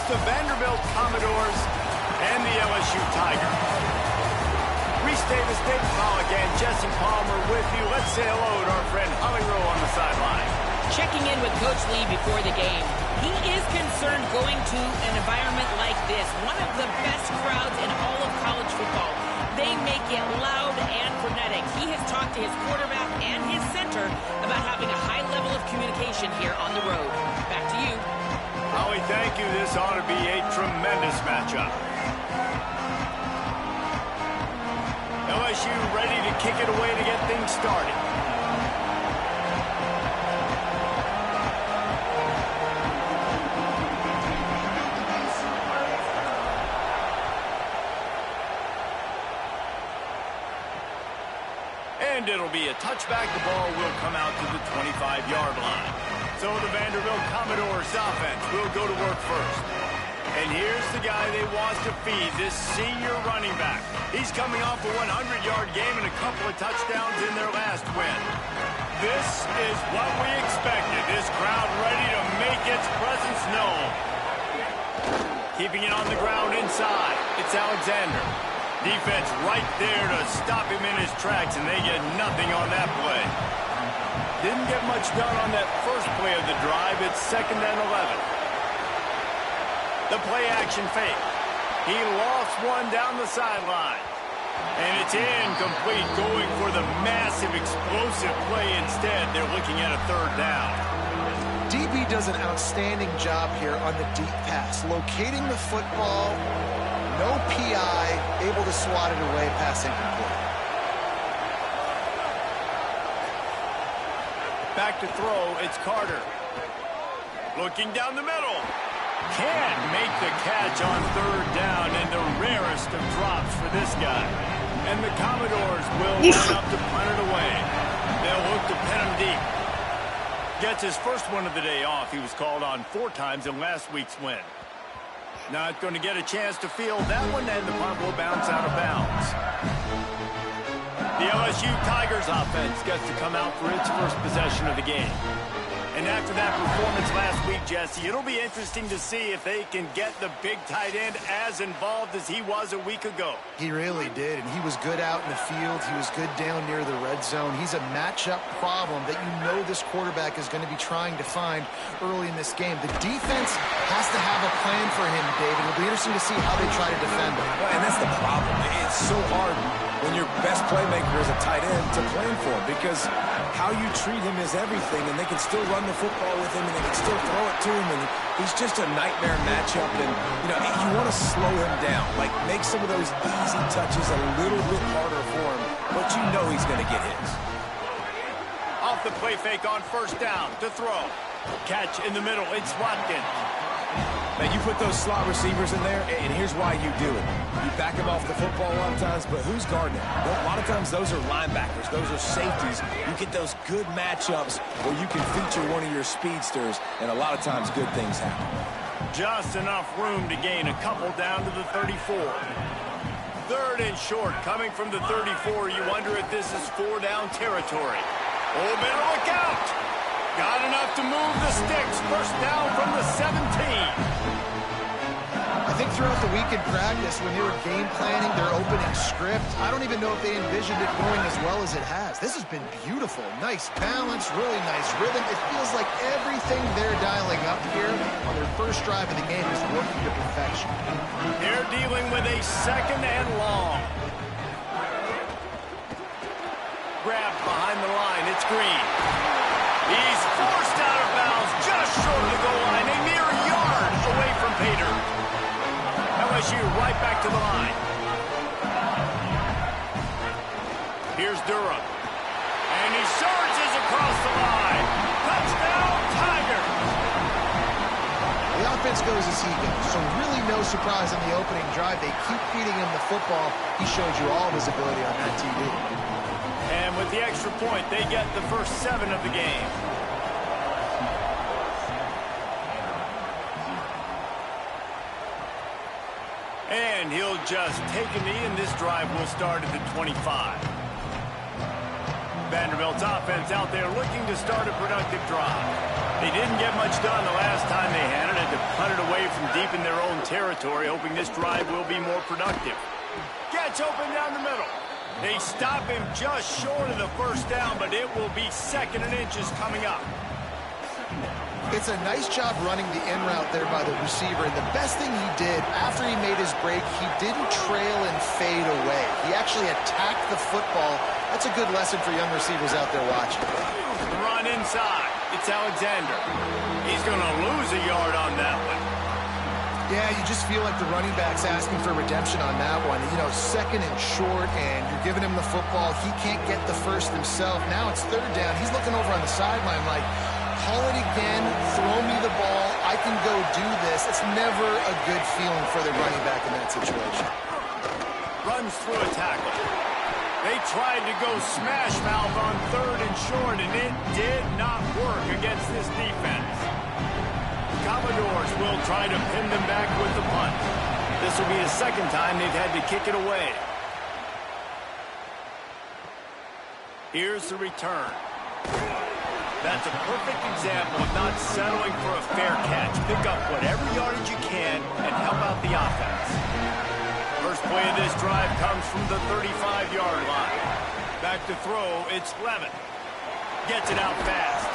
the Vanderbilt Commodores and the LSU Tigers. Reese Davis, David Pollack, and Jesse Palmer with you. Let's say hello to our friend Holly Rowe on the sideline. Checking in with Coach Lee before the game. He is concerned going to an environment like this, one of the best crowds in all of college football. They make it loud and frenetic. He has talked to his quarterback and his center about having a high level of communication here on the road. Back to you. Holly, thank you. This ought to be a tremendous matchup. LSU ready to kick it away to get things started. And it'll be a touchback. The ball will come out to the 25-yard line. So the Vanderbilt Commodores offense will go to work first. And here's the guy they want to feed, this senior running back. He's coming off a 100-yard game and a couple of touchdowns in their last win. This is what we expected. This crowd ready to make its presence known. Keeping it on the ground inside. It's Alexander. Defense right there to stop him in his tracks, and they get nothing on that play. Didn't get much done on that first play of the drive. It's 2nd and 11. The play action fake. He lost one down the sideline. And it's incomplete, going for the massive explosive play instead. They're looking at a 3rd down. DB does an outstanding job here on the deep pass, locating the football. No PI, able to swat it away, pass incomplete. Back to throw, it's Carter. Looking down the middle. Can't make the catch on 3rd down, and the rarest of drops for this guy. And the Commodores will line up to punt it away. They'll look to pin him deep. Gets his first one of the day off. He was called on 4 times in last week's win. Not going to get a chance to field that one, and the punt will bounce out of bounds. The LSU Tigers offense gets to come out for its first possession of the game. And after that performance last week, Jesse, it'll be interesting to see if they can get the big tight end as involved as he was a week ago. He really did, and he was good out in the field. He was good down near the red zone. He's a matchup problem that you know this quarterback is going to be trying to find early in this game. The defense has to have a plan for him, David. It'll be interesting to see how they try to defend him. Well, and that's the problem. It's so hard when your best playmaker is a tight end to plan for him, because how you treat him is everything, and they can still run the football with him, and they can still throw it to him, and he's just a nightmare matchup. And you know, you want to slow him down, like make some of those easy touches a little bit harder for him, but you know he's going to get his. Off the play fake on 1st down to throw. Catch in the middle, it's Watkins. Man, you put those slot receivers in there, and here's why you do it. You back them off the football a lot of times, but who's guarding it? Well, a lot of times those are linebackers. Those are safeties. You get those good matchups where you can feature one of your speedsters, and a lot of times good things happen. Just enough room to gain a couple down to the 34. 3rd and short coming from the 34. You wonder if this is 4-down territory. Oh, better look out. Got enough to move the sticks. 1st down from the 17. I think throughout the week in practice, when they were game planning their opening script, I don't even know if they envisioned it going as well as it has. This has been beautiful. Nice balance, really nice rhythm. It feels like everything they're dialing up here on their first drive of the game is working to perfection. They're dealing with a 2nd and long. Grabbed behind the line. It's Green. He's forced out of bounds just short of the goal line. A mere yard away from Pater. LSU right back to the line. Here's Durham. And he surges across the line. Touchdown, Tigers! The offense goes as he goes, so really no surprise in the opening drive. They keep feeding him the football. He showed you all of his ability on that TV. And with the extra point, they get the first 7 of the game. And he'll just take a knee, and this drive will start at the 25. Vanderbilt's offense out there looking to start a productive drive. They didn't get much done the last time they had it. Had to punt it away from deep in their own territory, hoping this drive will be more productive. Gets open down the middle. They stop him just short of the first down, but it will be 2nd and inches coming up. It's a nice job running the in route there by the receiver, and the best thing he did after he made his break, he didn't trail and fade away. He actually attacked the football. That's a good lesson for young receivers out there watching. The run inside. It's Alexander. He's going to lose a yard on that one. Yeah, you just feel like the running back's asking for redemption on that one. You know, 2nd and short, and you're giving him the football. He can't get the first himself. Now it's 3rd down. He's looking over on the sideline like, call it again, throw me the ball, I can go do this. It's never a good feeling for the running back in that situation. Runs through a tackle. They tried to go smash mouth on 3rd and short, and it did not work against this defense. Commodores will try to pin them back with the punt. This will be the 2nd time they've had to kick it away. Here's the return. That's a perfect example of not settling for a fair catch. Pick up whatever yardage you can and help out the offense. First play of this drive comes from the 35-yard line. Back to throw, it's Levin. Gets it out fast.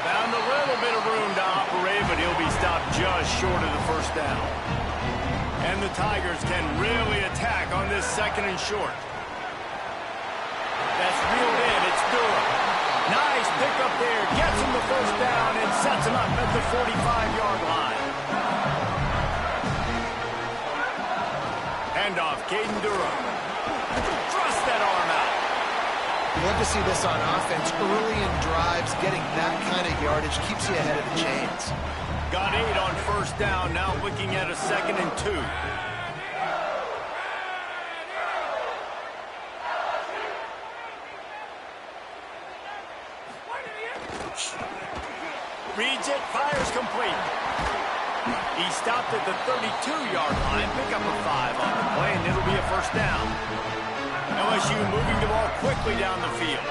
Found a little bit of room to operate, but he'll be stopped just short of the first down. And the Tigers can really attack on this 2nd and short. That's reeled in. It's Durham. Nice pickup there. Gets him the first down and sets him up at the 45-yard line. Handoff, Caden Durham. Thrust that arm out. You love to see this on offense. Early in drives, getting that kind of yardage keeps you ahead of the chains. Got 8 on first down, now looking at a 2nd and 2. Reads it, fires complete. He stopped at the 32-yard line, pick up a 5 on the play, and it'll be a first down. LSU moving the ball quickly down the field.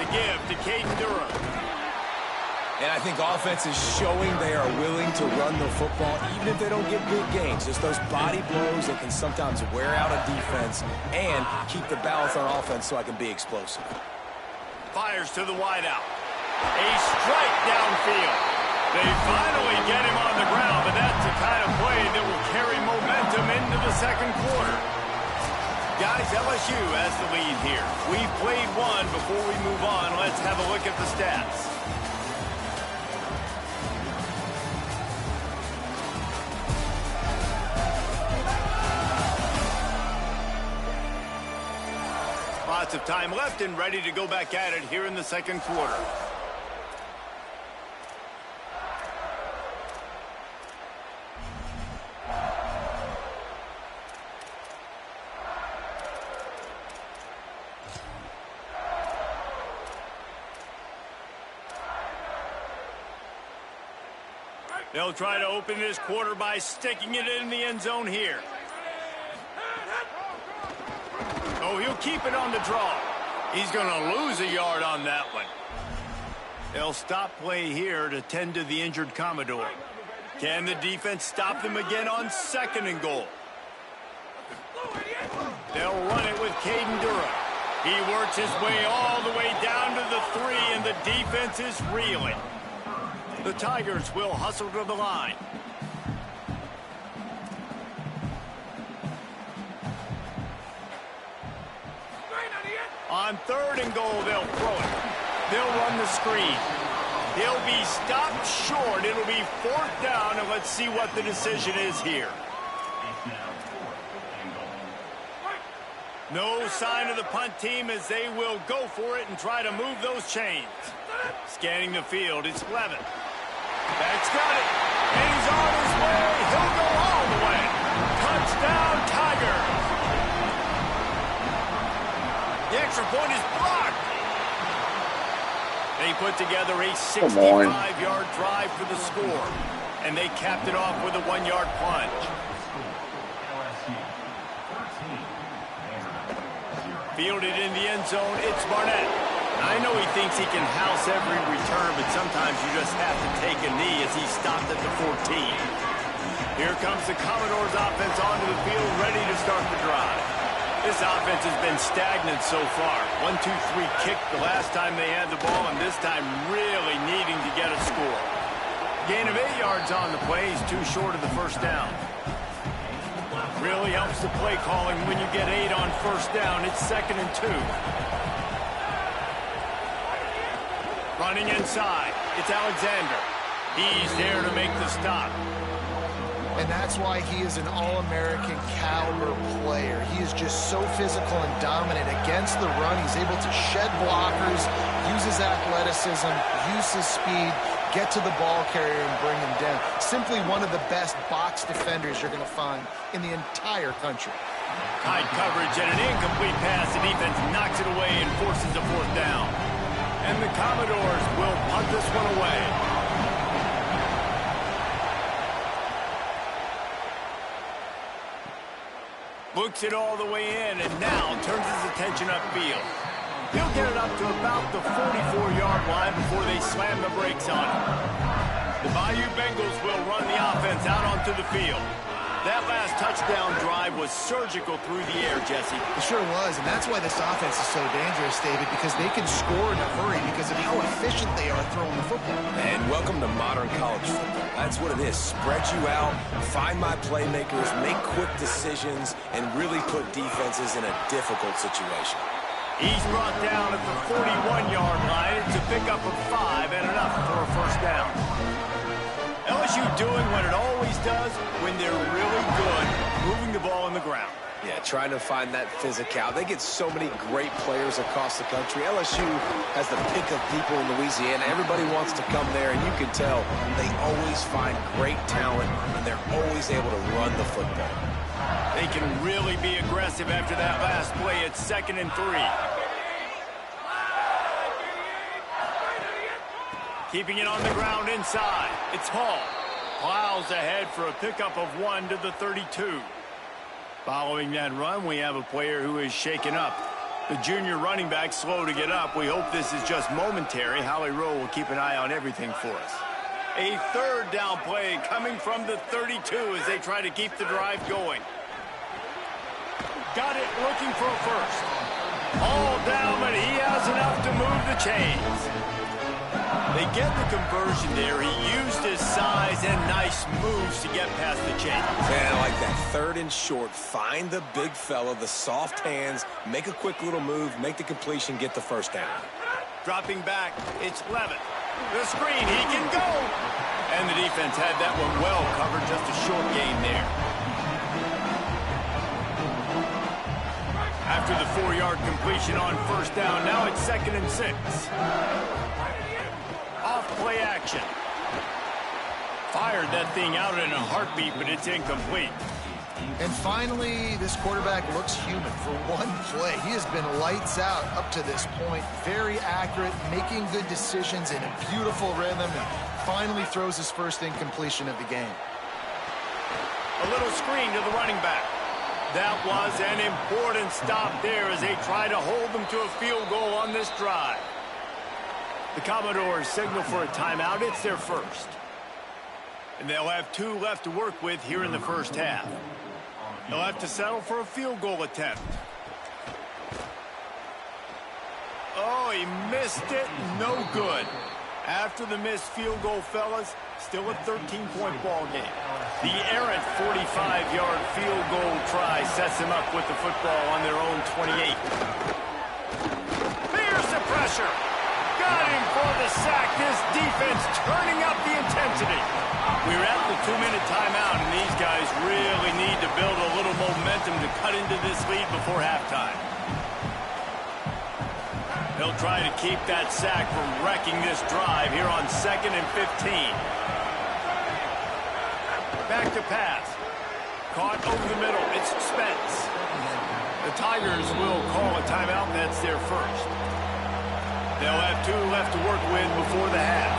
The give to Caden Durham. And I think offense is showing they are willing to run the football, even if they don't get big gains. Just those body blows that can sometimes wear out a defense and keep the balance on offense so I can be explosive. Fires to the wideout. A strike downfield. They finally get him on the ground, but that's the kind of play that will carry momentum into the 2nd quarter. Guys, LSU has the lead here. We've played one. Before we move on, let's have a look at the stats. Lots of time left and ready to go back at it here in the 2nd quarter. They'll try to open this quarter by sticking it in the end zone here. Oh, he'll keep it on the draw. He's going to lose a yard on that one. They'll stop play here to tend to the injured Commodore. Can the defense stop them again on 2nd and goal? They'll run it with Caden Durham. He works his way all the way down to the 3, and the defense is reeling. The Tigers will hustle to the line. On 3rd and goal, they'll throw it. They'll run the screen. He'll be stopped short. It'll be 4th down, and let's see what the decision is here. No sign of the punt team as they will go for it and try to move those chains. Scanning the field, it's Levin. That's got it. And he's on his way. He'll go all the way. Touchdown, Tigers. The extra point is blocked. They put together a 65-yard drive for the score, and they capped it off with a 1-yard plunge. Fielded in the end zone, it's Barnett. I know he thinks he can house every return, but sometimes you just have to take a knee as he stopped at the 14. Here comes the Commodores offense onto the field, ready to start the drive. This offense has been stagnant so far. 1-2-3 kick the last time they had the ball, and this time really needing to get a score. Gain of 8 yards on the play. He's too short of the first down. Really helps the play calling when you get 8 on first down. It's 2nd and 2. Running inside. It's Alexander. He's there to make the stop. And that's why he is an All-American caliber player. He is just so physical and dominant against the run. He's able to shed blockers, use his athleticism, use his speed, get to the ball carrier and bring him down. Simply one of the best box defenders you're going to find in the entire country. Tight coverage and an incomplete pass. The defense knocks it away and forces a 4th down. And the Commodores will punt this one away. Looks it all the way in, and now turns his attention upfield. He'll get it up to about the 44-yard line before they slam the brakes on him. The Bayou Bengals will run the offense out onto the field. That last touchdown drive was surgical through the air, Jesse. It sure was, and that's why this offense is so dangerous, David, because they can score in a hurry because of how efficient they are throwing the football. And welcome to modern college football. That's what it is. Spread you out, find my playmakers, make quick decisions, and really put defenses in a difficult situation. He's brought down at the 41-yard line. It's a pickup of 5 and enough for a first down. LSU doing what it always does when they're really good, moving the ball on the ground. Yeah, trying to find that physicality. They get so many great players across the country. LSU has the pick of people in Louisiana. Everybody wants to come there, and you can tell they always find great talent, and they're always able to run the football. They can really be aggressive after that last play. It's 2nd and 3. Keeping it on the ground inside. It's Hall. Plows ahead for a pickup of 1 to the 32. Following that run, we have a player who is shaken up. The junior running back slow to get up. We hope this is just momentary. Howie Rowe will keep an eye on everything for us. A 3rd down play coming from the 32 as they try to keep the drive going. Got it, looking for a first. All down, but he has enough to move the chains. They get the conversion there. He used his size and nice moves to get past the chains. Man, I like that 3rd and short. Find the big fella, the soft hands, make a quick little move, make the completion, get the first down. Dropping back, it's Levitt. The screen, he can go. And the defense had that one well covered, just a short gain there. After the 4-yard completion on first down, now it's 2nd and 6. Off play action. Fired that thing out in a heartbeat, but it's incomplete. And finally, this quarterback looks human for one play. He has been lights out up to this point. Very accurate, making good decisions in a beautiful rhythm, and finally throws his first incompletion of the game. A little screen to the running back. That was an important stop there as they try to hold them to a field goal on this drive. The Commodores signal for a timeout. It's their first. And they'll have 2 left to work with here in the first half. They'll have to settle for a field goal attempt. Oh, he missed it. No good. After the missed field goal, fellas, still a 13-point ball game. The errant 45-yard field goal try sets them up with the football on their own 28. Here's the pressure. Got him for the sack. This defense turning up the intensity. We're at the 2-minute timeout, and these guys really need to build a little momentum to cut into this lead before halftime. They'll try to keep that sack from wrecking this drive here on 2nd and 15. Back to pass. Caught over the middle. It's Spence. The Tigers will call a timeout. That's their first. They'll have 2 left to work with before the half.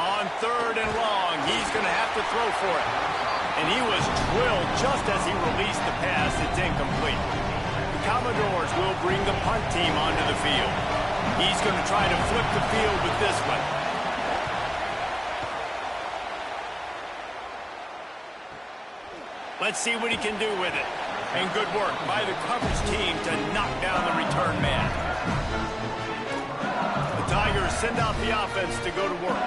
On 3rd and long, he's going to have to throw for it. And he was drilled just as he released the pass. It's incomplete. The Commodores will bring the punt team onto the field. He's going to try to flip the field with this one. Let's see what he can do with it. And good work by the coverage team to knock down the return man. The Tigers send out the offense to go to work.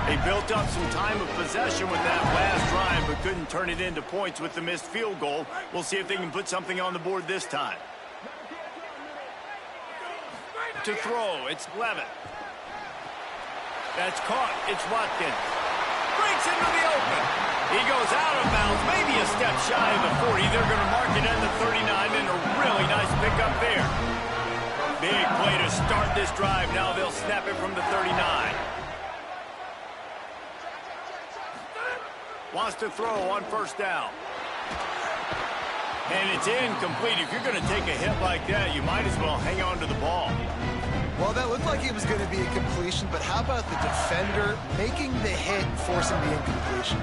They built up some time of possession with that last drive, but couldn't turn it into points with the missed field goal. We'll see if they can put something on the board this time. To throw, it's Levitt. That's caught. It's Watkins. Breaks into the open. He goes out of bounds, maybe a step shy of the 40. They're going to mark it at the 39, and a really nice pickup there. Big play to start this drive. Now they'll snap it from the 39. Wants to throw on first down. And it's incomplete. If you're going to take a hit like that, you might as well hang on to the ball. Well, that looked like it was going to be a completion, but how about the defender making the hit, forcing the incompletion?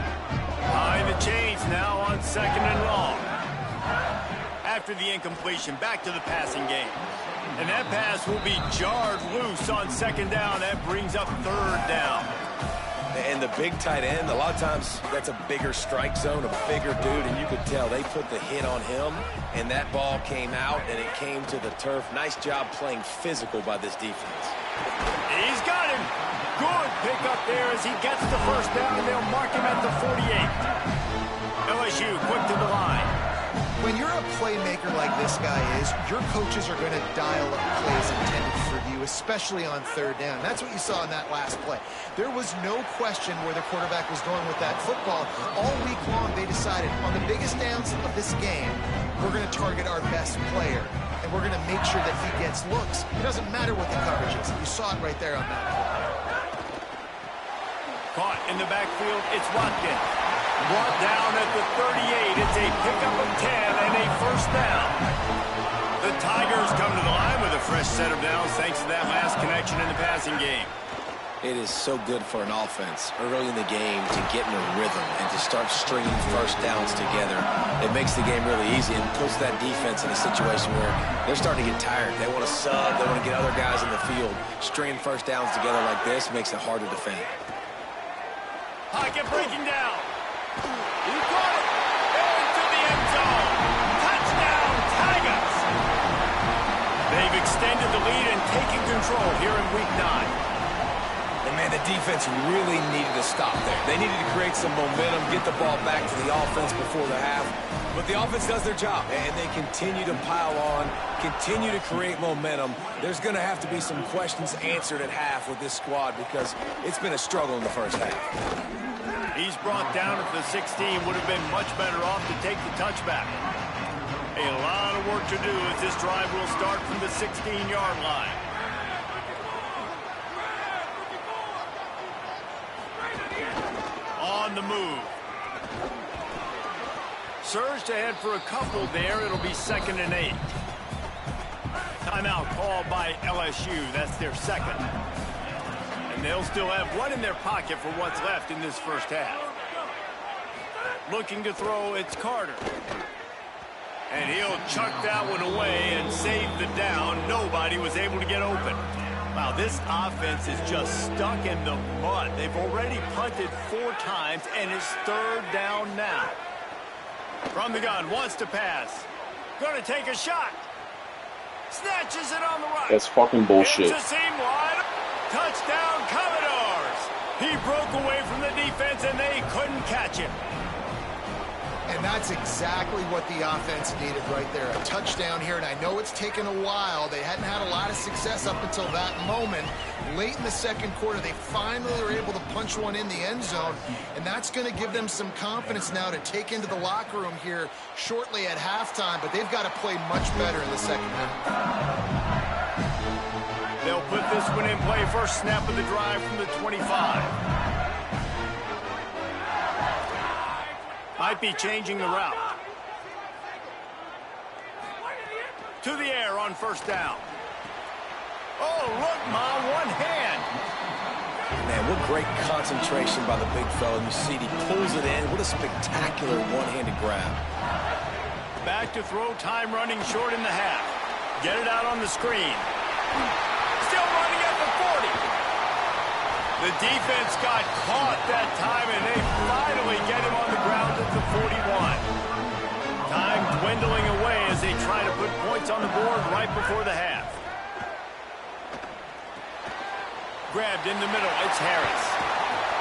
Behind the chains now on 2nd and long. After the incompletion, back to the passing game. And that pass will be jarred loose on 2nd down. That brings up 3rd down. And the big tight end, a lot of times that's a bigger strike zone, a bigger dude, and you could tell they put the hit on him, and that ball came out, and it came to the turf. Nice job playing physical by this defense. He's got him. Good pick up there as he gets the first down, and they'll mark him at the 48. LSU quick to the line. When you're a playmaker like this guy is, your coaches are going to dial up plays intended for you, especially on 3rd down. That's what you saw in that last play. There was no question where the quarterback was going with that football. All week long, they decided on the biggest downs of this game, we're going to target our best player, and we're going to make sure that he gets looks. It doesn't matter what the coverage is. You saw it right there on that play. Caught in the backfield, it's Watkins. Brought down at the 38. It's a pickup of 10 and a first down. The Tigers come to the line with a fresh set of downs thanks to that last connection in the passing game. It is so good for an offense early in the game to get in a rhythm and to start stringing first downs together. It makes the game really easy and puts that defense in a situation where they're starting to get tired. They want to sub. They want to get other guys in the field. Stringing first downs together like this makes it hard to defend. Pocket breaking down. He caught it into the end zone. Touchdown, Tigers. They've extended the lead and taken control here in Week 9. And, man, the defense really needed to stop there. They needed to create some momentum, get the ball back to the offense before the half. But the offense does their job, and they continue to pile on, continue to create momentum. There's going to have to be some questions answered at half with this squad because it's been a struggle in the first half. He's brought down at the 16. Would have been much better off to take the touchback. A lot of work to do as this drive will start from the 16-yard line. On the move. Surged ahead for a couple there. It'll be 2nd and 8. Timeout called by LSU. That's their second. And they'll still have one in their pocket for what's left in this first half. Looking to throw, it's Carter. And he'll chuck that one away and save the down. Nobody was able to get open. Wow, this offense is just stuck in the mud. They've already punted 4 times, and it's 3rd down now. From the gun, wants to pass. Gonna take a shot. Snatches it on the right. That's fucking bullshit. It's a seam wide. Touchdown, Commodores. He broke away from the defense, and they couldn't catch him. And that's exactly what the offense needed right there. A touchdown here, and I know it's taken a while. They hadn't had a lot of success up until that moment. Late in the second quarter, they finally were able to punch one in the end zone, and that's going to give them some confidence now to take into the locker room here shortly at halftime, but they've got to play much better in the second half. They'll put this one in play. First snap of the drive from the 25. Might be changing the route. To the air on first down. Oh, look, Ma, one hand. Man, what great concentration by the big fella. You see he pulls it in. What a spectacular one-handed grab. Back to throw, time running short in the half. Get it out on the screen. Still running at the 40. The defense got caught that time, and they finally get him on the ground at the 41. Time dwindling away as they try to put points on the board right before the half. Grabbed in the middle, it's Harris.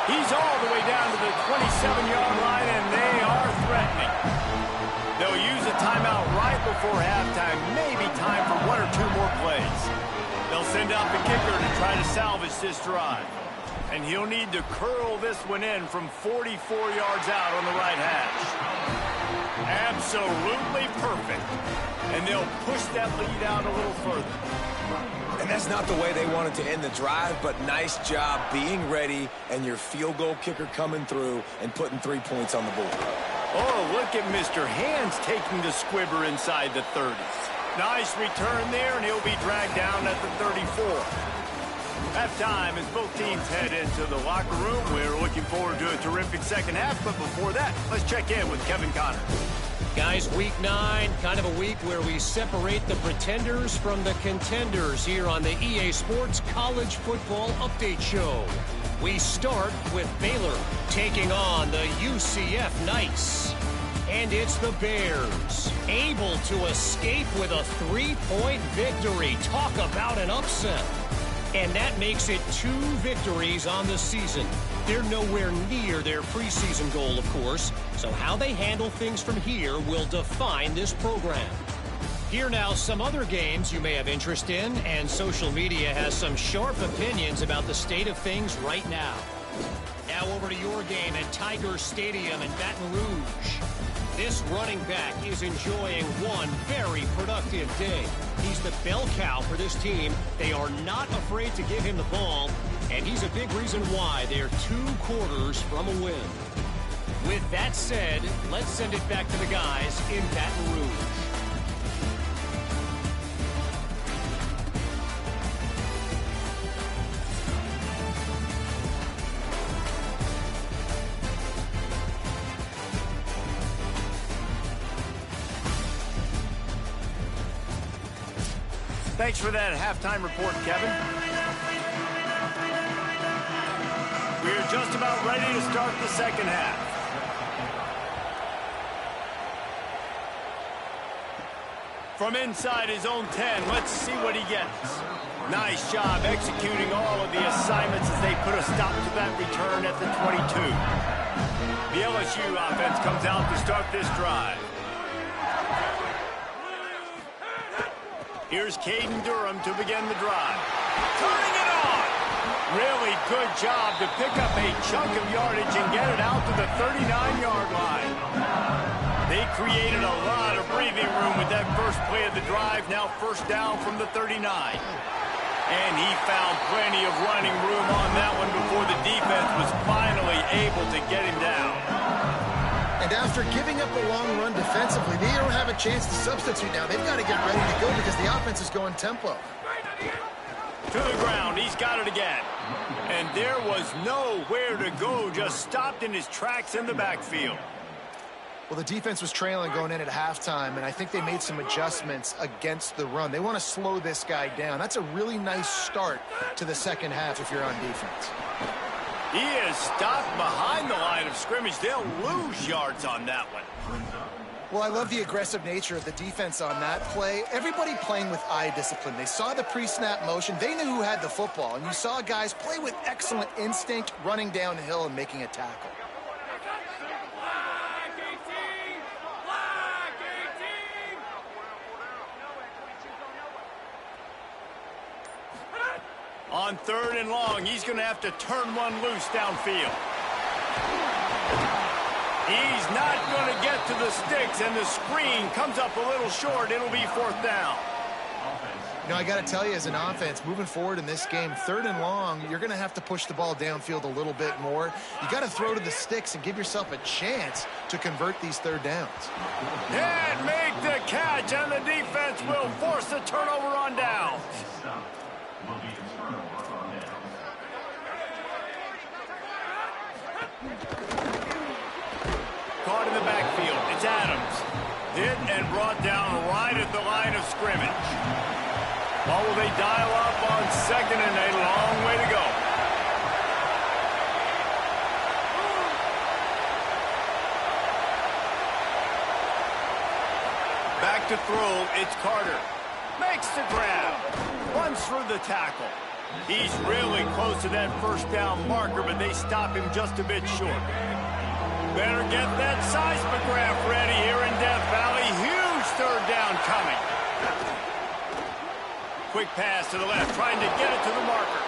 He's all the way down to the 27-yard line, and they are threatening. They'll use a timeout right before halftime, maybe time for one or two more plays. They'll send out the kicker to try to salvage this drive. And he'll need to curl this one in from 44 yards out on the right hash. Absolutely perfect. And they'll push that lead out a little further. And that's not the way they wanted to end the drive, but nice job being ready and your field goal kicker coming through and putting 3 points on the board. Oh, look at Mr. Hands taking the squibber inside the 30s. Nice return there, and he'll be dragged down at the 34. Halftime as both teams head into the locker room. We're looking forward to a terrific second half, but before that, let's check in with Kevin Connor. Guys, week 9, kind of a week where we separate the pretenders from the contenders here on the EA Sports College Football Update Show. We start with Baylor taking on the UCF Knights. And it's the Bears, able to escape with a 3-point victory. Talk about an upset. And that makes it 2 victories on the season. They're nowhere near their preseason goal, of course. So how they handle things from here will define this program. Here now, some other games you may have interest in, and social media has some sharp opinions about the state of things right now. Now over to your game at Tiger Stadium in Baton Rouge. This running back is enjoying one very productive day. He's the bell cow for this team. They are not afraid to give him the ball, and he's a big reason why they're 2 quarters from a win. With that said, let's send it back to the guys in Baton Rouge. Thanks for that halftime report, Kevin. We're just about ready to start the second half. From inside his own 10, let's see what he gets. Nice job executing all of the assignments as they put a stop to that return at the 22. The LSU offense comes out to start this drive. Here's Caden Durham to begin the drive. Turning it on! Really good job to pick up a chunk of yardage and get it out to the 39-yard line. They created a lot of breathing room with that first play of the drive. Now first down from the 39. And he found plenty of running room on that one before the defense was finally able to get him down. And after giving up a long run defensively, they don't have a chance to substitute now. They've got to get ready to go because the offense is going tempo. To the ground, he's got it again. And there was nowhere to go, just stopped in his tracks in the backfield. Well, the defense was trailing going in at halftime, and I think they made some adjustments against the run. They want to slow this guy down. That's a really nice start to the second half if you're on defense. He is stopped behind the line of scrimmage. They'll lose yards on that one. Well, I love the aggressive nature of the defense on that play. Everybody playing with eye discipline. They saw the pre-snap motion. They knew who had the football. And you saw guys play with excellent instinct, running downhill and making a tackle. On 3rd and long, he's going to have to turn one loose downfield. He's not going to get to the sticks, and the screen comes up a little short. It'll be 4th down. You know, I got to tell you, as an offense, moving forward in this game, 3rd and long, you're going to have to push the ball downfield a little bit more. You got to throw to the sticks and give yourself a chance to convert these 3rd downs. And make the catch, and the defense will force the turnover on downs. Caught in the backfield. It's Adams. Hit and brought down right at the line of scrimmage. Well, will they dial up on second and a long way to go? Back to throw, it's Carter. Makes the grab. Runs through the tackle. He's really close to that first down marker, but they stop him just a bit short. Better get that seismograph ready here in Death Valley. Huge third down coming. Quick pass to the left, trying to get it to the marker.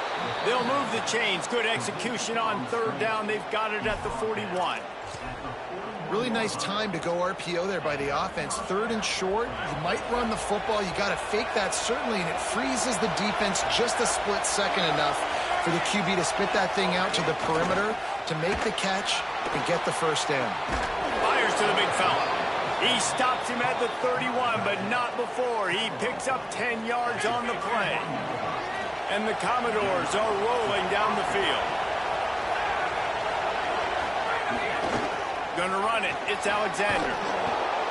They'll move the chains. Good execution on third down. They've got it at the 41. Really nice time to go RPO there by the offense. Third and short, you might run the football. You got to fake that, certainly, and it freezes the defense just a split second enough for the QB to spit that thing out to the perimeter to make the catch and get the first down. Fires to the big fella. He stops him at the 31, but not before. He picks up 10 yards on the play. And the Commodores are rolling down the field. Gonna run it. It's Alexander.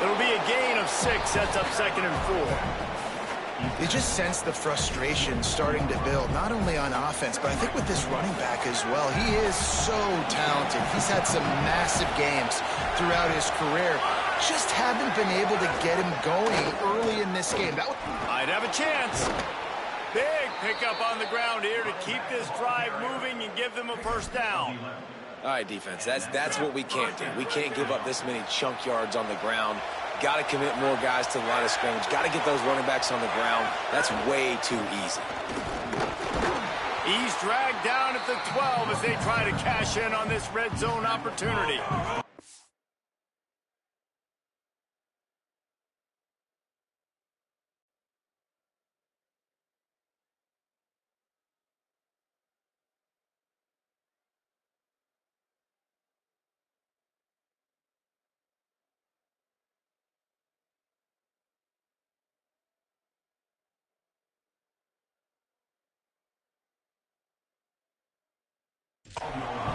It'll be a gain of 6. Sets up second and 4. You just sense the frustration starting to build, not only on offense, but I think with this running back as well. He is so talented. He's had some massive games throughout his career. Just haven't been able to get him going early in this game. Might have a chance. Big pickup on the ground here to keep this drive moving and give them a first down. All right, defense, that's what we can't do. We can't give up this many chunk yards on the ground. Got to commit more guys to the line of scrimmage. Got to get those running backs on the ground. That's way too easy. He's dragged down at the 12 as they try to cash in on this red zone opportunity.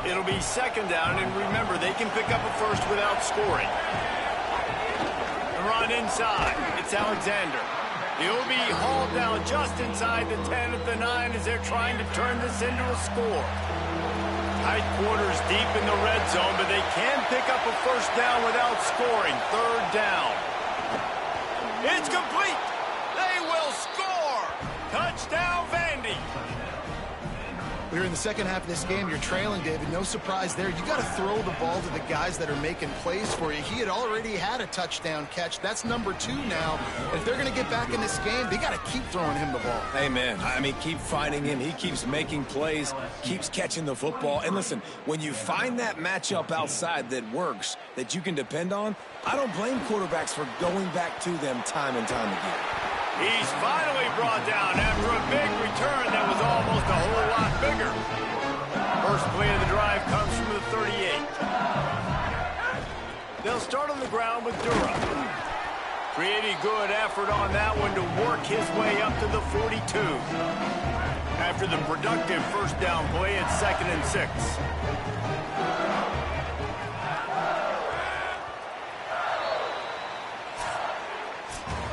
It'll be second down, and remember, they can pick up a first without scoring. The run inside. It's Alexander. He'll be hauled down just inside the 10 at the 9 as they're trying to turn this into a score. Tight quarters deep in the red zone, but they can pick up a first down without scoring. Third down. It's complete. They will score. Touchdown, Vandy. We're in the second half of this game. You're trailing, David. No surprise there. You got to throw the ball to the guys that are making plays for you. He had already had a touchdown catch. That's number 2 now. And if they're going to get back in this game, they got to keep throwing him the ball. Amen. I mean, keep finding him. He keeps making plays, keeps catching the football. And listen, when you find that matchup outside that works, that you can depend on, I don't blame quarterbacks for going back to them time and time again. He's finally brought down after a big return that was almost a whole lot bigger. First play of the drive comes from the 38. They'll start on the ground with Dura. Pretty good effort on that one to work his way up to the 42. After the productive first down play, it's second and 6.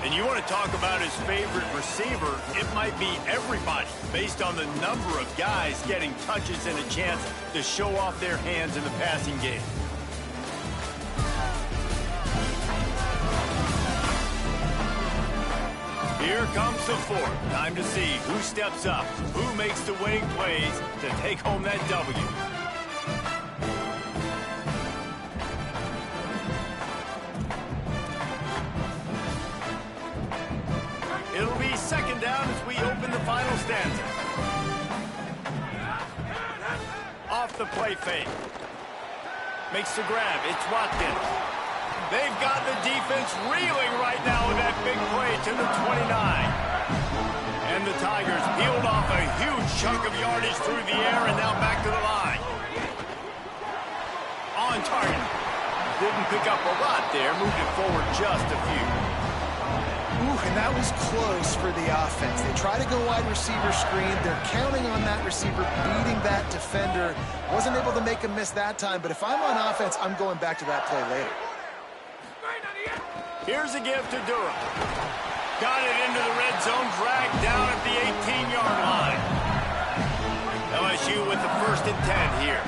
And you want to talk about his favorite receiver, it might be everybody, based on the number of guys getting touches and a chance to show off their hands in the passing game. Here comes the fourth. Time to see who steps up, who makes the winning plays to take home that W. It'll be second down as we open the final stanza. Off the play fake. Makes the grab. It's Watkins. They've got the defense reeling right now with that big play to the 29. And the Tigers peeled off a huge chunk of yardage through the air and now back to the line. On target. Didn't pick up a lot there. Moved it forward just a few. Ooh, and that was close for the offense. They try to go wide receiver screen. They're counting on that receiver beating that defender. Wasn't able to make him miss that time, but if I'm on offense, I'm going back to that play later. Here's a give to Durham. Got it into the red zone, dragged down at the 18-yard line. LSU with the 1st and 10 here.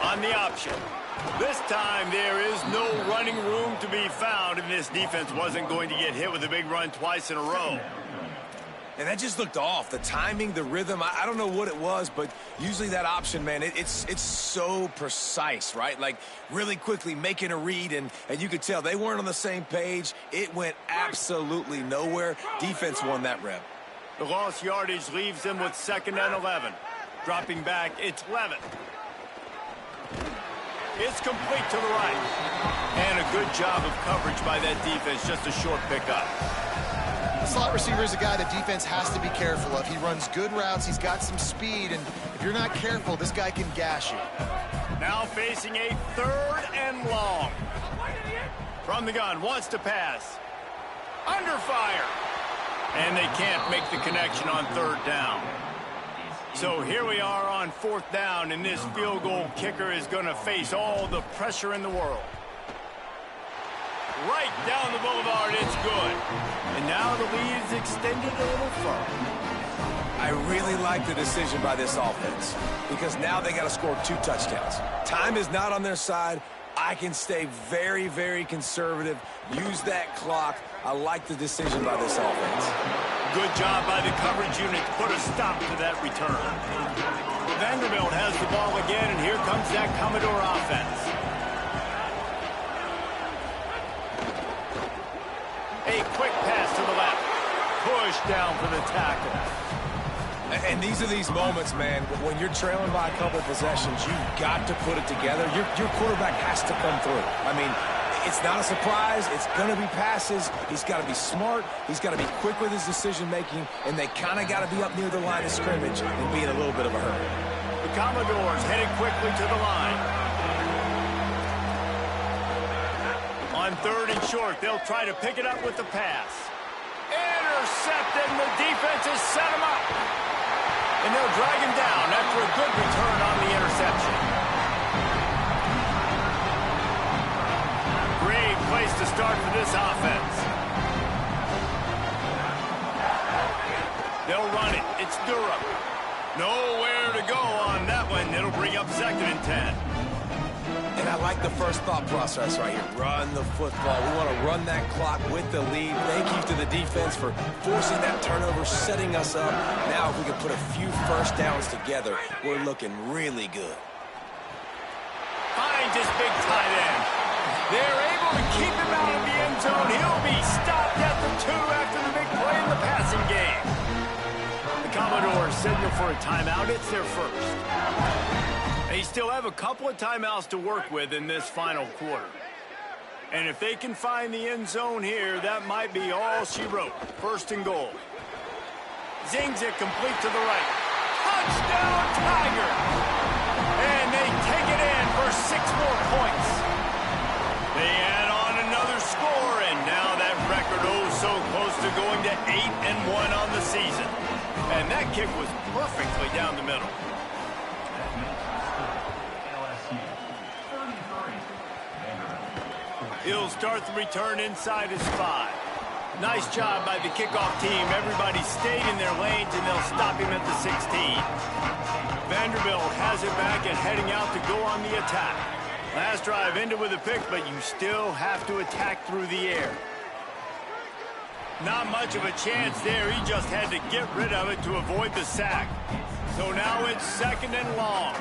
On the option. This time there is no running room to be found, and this defense wasn't going to get hit with a big run twice in a row. And that just looked off. The timing, the rhythm, I don't know what it was, but usually that option, man, it's so precise, right? Like really quickly making a read, and you could tell they weren't on the same page. It went absolutely nowhere. Defense won that rep. The lost yardage leaves them with 2nd and 11. Dropping back, it's 11. It's complete to the right. And a good job of coverage by that defense, just a short pickup. The slot receiver is a guy the defense has to be careful of. He runs good routes, he's got some speed, and if you're not careful, this guy can gash you. Now facing a 3rd and long. From the gun, wants to pass. Under fire. And they can't make the connection on 3rd down. So here we are on 4th down, and this field goal kicker is going to face all the pressure in the world. Right down the boulevard, it's good. And now the lead is extended a little further. I really like the decision by this offense because now they got to score 2 touchdowns. Time is not on their side. I can stay very, very conservative, use that clock. I like the decision by this offense. Good job by the coverage unit to put a stop to that return. Vanderbilt has the ball again, and here comes that Commodore offense. A quick pass to the left. Push down for the tackle. And these are these moments, man, when you're trailing by a couple possessions, you've got to put it together. Your quarterback has to come through. I mean, it's not a surprise. It's going to be passes. He's got to be smart. He's got to be quick with his decision-making, and they kind of got to be up near the line of scrimmage and be in a little bit of a hurry. The Commodores headed quickly to the line. On 3rd and short, they'll try to pick it up with the pass. Intercepted, and the defense has set him up. And they'll drag him down after a good return on the interception. Great place to start for this offense. They'll run it. It's Durham. Nowhere to go on that one. It'll bring up 2nd and 10. And I like the first thought process right here. Run the football. We want to run that clock with the lead. Thank you to the defense for forcing that turnover, setting us up. Now if we can put a few 1st downs together, we're looking really good. Finds his big tight end. They're able to keep him out of the end zone. He'll be stopped at the 2 after the big play in the passing game. The Commodores signal for a timeout. It's their 1st. They still have a couple of timeouts to work with in this final quarter. And if they can find the end zone here, that might be all she wrote. 1st and goal. Zings it complete to the right. Touchdown, Tiger! And they take it in for 6 more points. They add on another score, and now that record so close to going to 8-1 on the season. And that kick was perfectly down the middle. He'll start the return inside his 5. Nice job by the kickoff team. Everybody stayed in their lanes, and they'll stop him at the 16. Vanderbilt has it back and heading out to go on the attack. Last drive ended with a pick, but you still have to attack through the air. Not much of a chance there. He just had to get rid of it to avoid the sack. So now it's 2nd and long.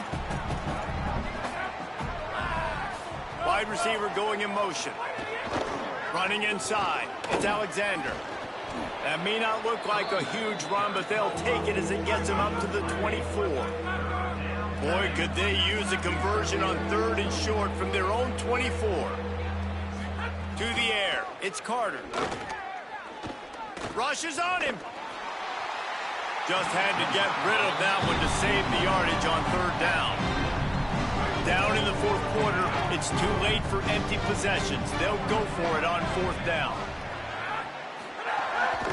Wide receiver going in motion. Running inside. It's Alexander. That may not look like a huge run, but they'll take it as it gets him up to the 24. Boy, could they use a conversion on 3rd and short from their own 24. To the air. It's Carter. Rushes on him. Just had to get rid of that one to save the yardage on 3rd down. Down in the fourth quarter, it's too late for empty possessions. They'll go for it on fourth down.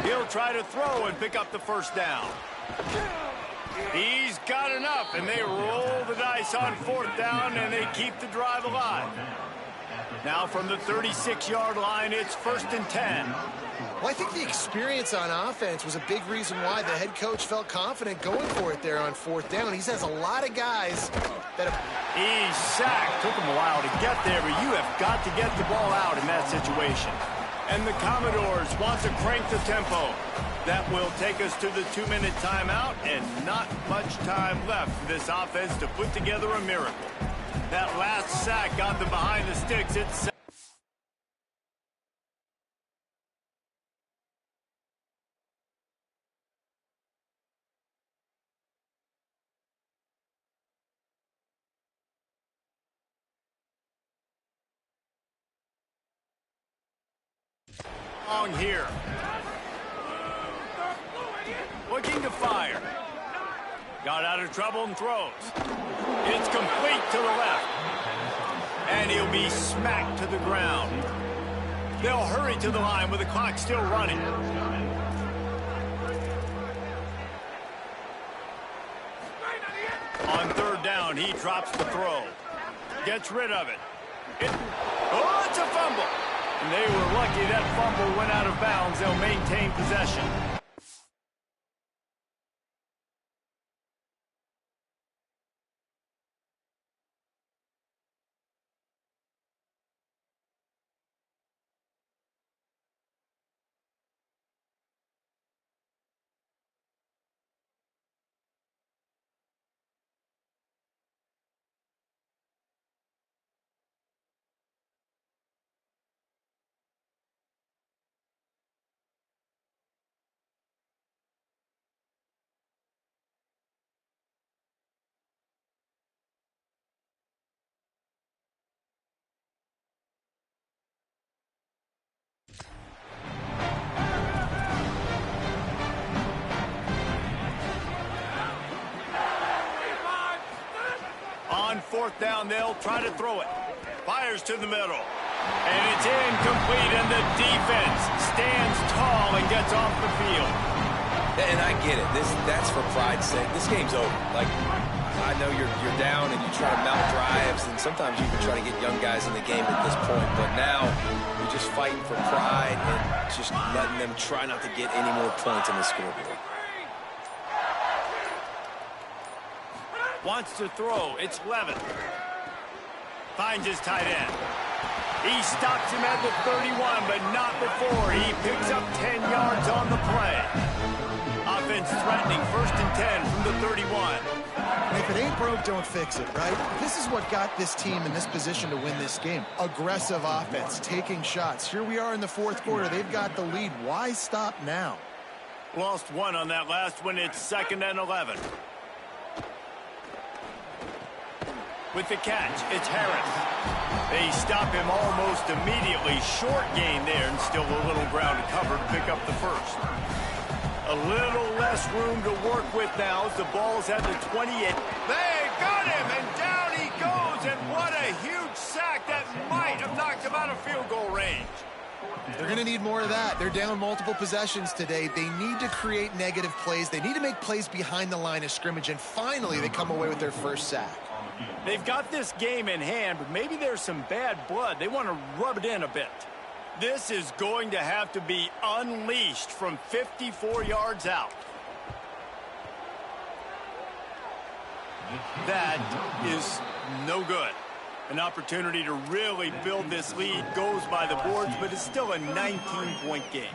He'll try to throw and pick up the first down. He's got enough, and they roll the dice on fourth down, and they keep the drive alive. Now from the 36-yard line, it's 1st and 10. Well, I think the experience on offense was a big reason why the head coach felt confident going for it there on fourth down. He has a lot of guys that have... He's sacked. Took him a while to get there, but you have got to get the ball out in that situation. And the Commodores want to crank the tempo. That will take us to the 2-minute timeout, and not much time left for this offense to put together a miracle. That last sack got them behind the sticks. It's long here. Looking to fire. Got out of trouble and throws. It's complete to the left. And he'll be smacked to the ground. They'll hurry to the line with the clock still running. On third down, he drops the throw. Gets rid of it. Oh, it's a fumble. And they were lucky that fumble went out of bounds. They'll maintain possession. On fourth down, they'll try to throw it. Fires to the middle. And it's incomplete, and the defense stands tall and gets off the field. And I get it. That's for pride's sake. This game's over. Like, I know you're down and you try to mount drives, and sometimes you even try to get young guys in the game at this point. But now you're just fighting for pride and just letting them try not to get any more points on the scoreboard. Wants to throw. It's Levin. Finds his tight end. He stops him at the 31, but not before. He picks up 10 yards on the play. Offense threatening 1st and 10 from the 31. If it ain't broke, don't fix it, right? This is what got this team in this position to win this game. Aggressive offense, taking shots. Here we are in the fourth quarter. They've got the lead. Why stop now? Lost one on that last one. It's 2nd and 11. With the catch, it's Harris. They stop him almost immediately. Short gain there, and still a little ground to cover to pick up the first. A little less room to work with now as the ball's at the 28. They got him, and down he goes, and what a huge sack that might have knocked him out of field goal range. They're going to need more of that. They're down multiple possessions today. They need to create negative plays. They need to make plays behind the line of scrimmage, and finally they come away with their first sack. They've got this game in hand, but maybe there's some bad blood. They want to rub it in a bit. This is going to have to be unleashed from 54 yards out. That is no good. An opportunity to really build this lead goes by the boards, but it's still a 19-point game.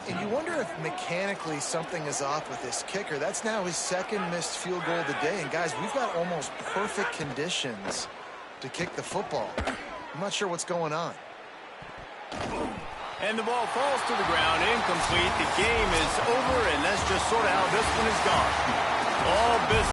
And you wonder if mechanically something is off with this kicker. That's now his 2nd missed field goal of the day. And guys, we've got almost perfect conditions to kick the football. I'm not sure what's going on. And the ball falls to the ground, incomplete. The game is over, and that's just sort of how this one is gone. All business.